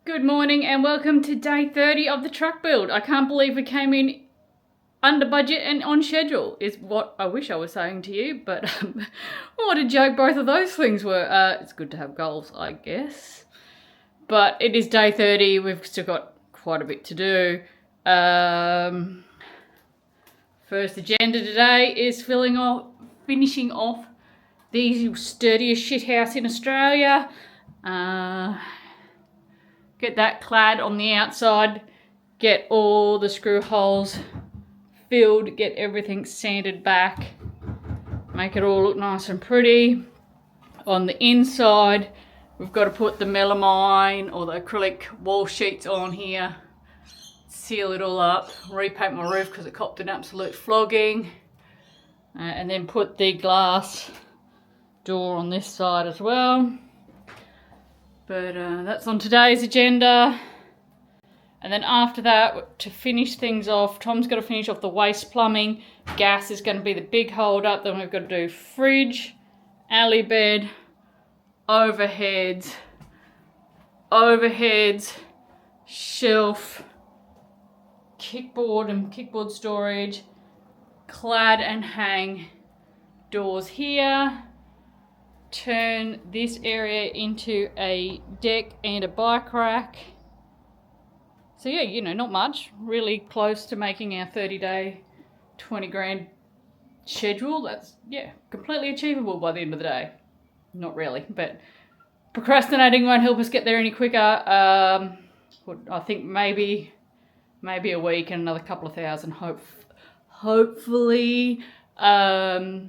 Good morning and welcome to day 30 of the truck build. I can't believe we came in under budget and on schedule is what I wish I was saying to you, but what a joke both of those things were. It's good to have goals, I guess. But it is day 30, we've still got quite a bit to do. First agenda today is finishing off the sturdiest shithouse in Australia. Get that clad on the outside, get all the screw holes filled, get everything sanded back, make it all look nice and pretty. On the inside, we've got to put the melamine or the acrylic wall sheets on here, seal it all up, repaint my roof because it copped an absolute flogging, and then put the glass door on this side as well. But that's on today's agenda. And then after that, to finish things off, Tom's got to finish off the waste plumbing. Gas is going to be the big hold up. Then we've got to do fridge, alley bed, overheads, shelf, kickboard and kickboard storage, clad and hang doors here. Turn this area into a deck and a bike rack. So yeah, you know, not much. Really close to making our 30-day, 20 grand schedule. That's, yeah, completely achievable by the end of the day. Not really, but procrastinating won't help us get there any quicker. I think maybe a week and another couple of thousand, hopefully. But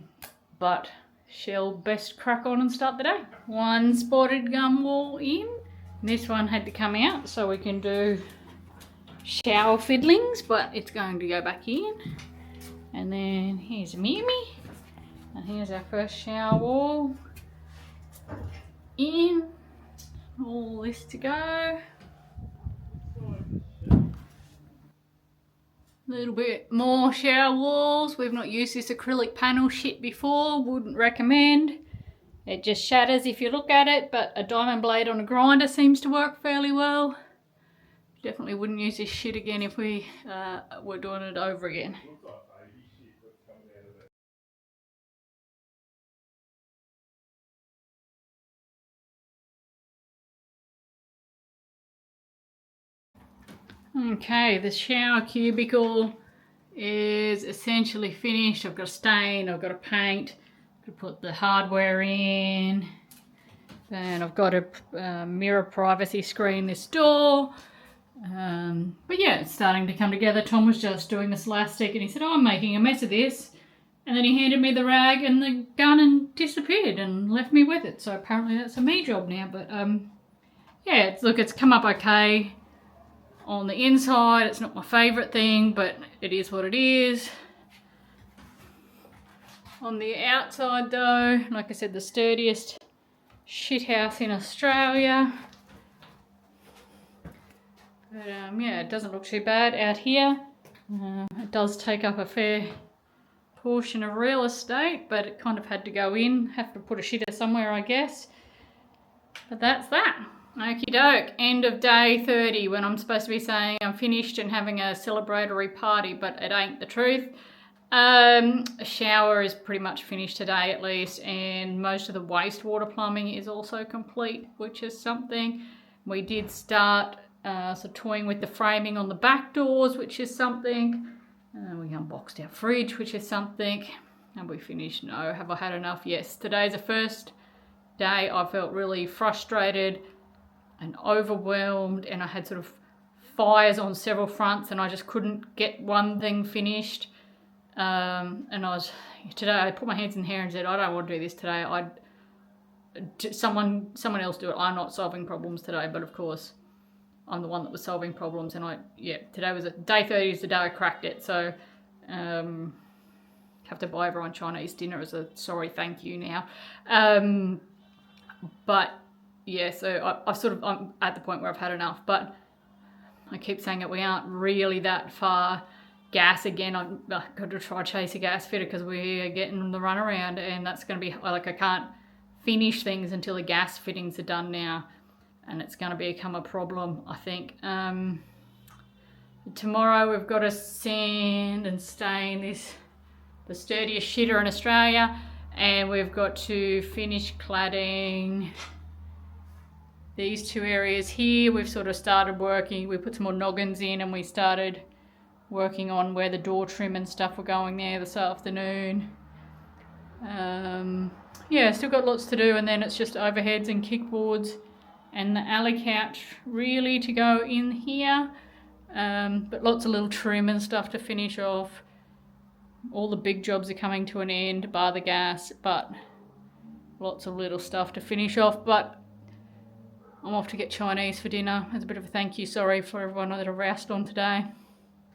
shall best crack on and start the day. One spotted gum wall in. This one had to come out so we can do shower fiddlings, but it's going to go back in. And then here's Mimi. And here's our first shower wall. In. All this to go. A little bit more shower walls. We've not used this acrylic panel shit before. Wouldn't recommend. It just shatters if you look at it, but a diamond blade on a grinder seems to work fairly well. Definitely wouldn't use this shit again if we were doing it over again. Okay, the shower cubicle is essentially finished. I've got to stain, I've got to paint, I've got to put the hardware in. Then I've got to mirror privacy screen this door. But yeah, it's starting to come together. Tom was just doing this last stick and he said, oh, I'm making a mess of this. And then he handed me the rag and the gun and disappeared and left me with it. So apparently that's a me job now. But yeah, it's come up okay. On the inside, it's not my favourite thing, but it is what it is. On the outside though, like I said, the sturdiest shithouse in Australia. But yeah, it doesn't look too bad out here. It does take up a fair portion of real estate, but it kind of had to go in. Have to put a shitter somewhere, I guess. But that's that. Okie doke, end of day 30 when I'm supposed to be saying I'm finished and having a celebratory party, but it ain't the truth. A shower is pretty much finished today at least, and most of the wastewater plumbing is also complete, which is something. We did start toying with the framing on the back doors, which is something. We unboxed our fridge, which is something. Have we finished? No. Have I had enough? Yes. Today's the first day I felt really frustrated and overwhelmed, and I had sort of fires on several fronts and I just couldn't get one thing finished. And today I put my hands in the air and said, I don't want to do this today. Someone else do it. I'm not solving problems today, but of course I'm the one that was solving problems. And today was day 30 is the day I cracked it. So have to buy everyone Chinese dinner as a sorry thank you now. But yeah, so I'm at the point where I've had enough, but I keep saying it, we aren't really that far. Gas again, I've got to try chase a gas fitter because we're getting the runaround, and that's going to be, like, I can't finish things until the gas fittings are done now. and it's going to become a problem, I think. Tomorrow we've got to sand and stain the sturdiest shitter in Australia, and we've got to finish cladding these two areas here. We've sort of started working, we put some more noggins in and we started working on where the door trim and stuff were going there this afternoon. Yeah, still got lots to do, and then it's just overheads and kickboards and the alley couch really to go in here. But lots of little trim and stuff to finish off. All the big jobs are coming to an end, bar the gas, but lots of little stuff to finish off. But I'm off to get Chinese for dinner as a bit of a thank you. Sorry for everyone that I roused on today.